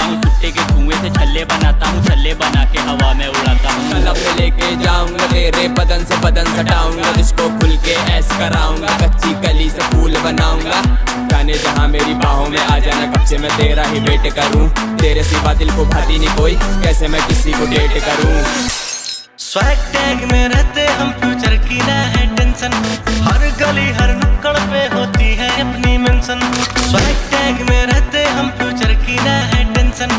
हूँ, सुट्टे के धुएं से छल्ले बनाता हूँ, छल्ले बना के हवा में उड़ाता हूँ। कलम में लेके जाऊंगा तेरे बदन से बदन सटाऊंगा, जिसको खुल के ऐस कराऊंगा, कच्ची कली से फूल बनाऊंगा। जाने जहाँ मेरी बाहों में आ जाना, कब से मैं तेरा ही वेट करूँ, तेरे सिवा दिल को भाती नहीं कोई, कैसे मैं किसी को डेट करूँ। स्वैग टैग में रहते हम, फ्यूचर की ना है टेंशन, हर गली हर नुक्कड़ पे होती है अपनी मेंशन। स्वैग टैग में रहते हम, फ्यूचर की ना है टेंशन,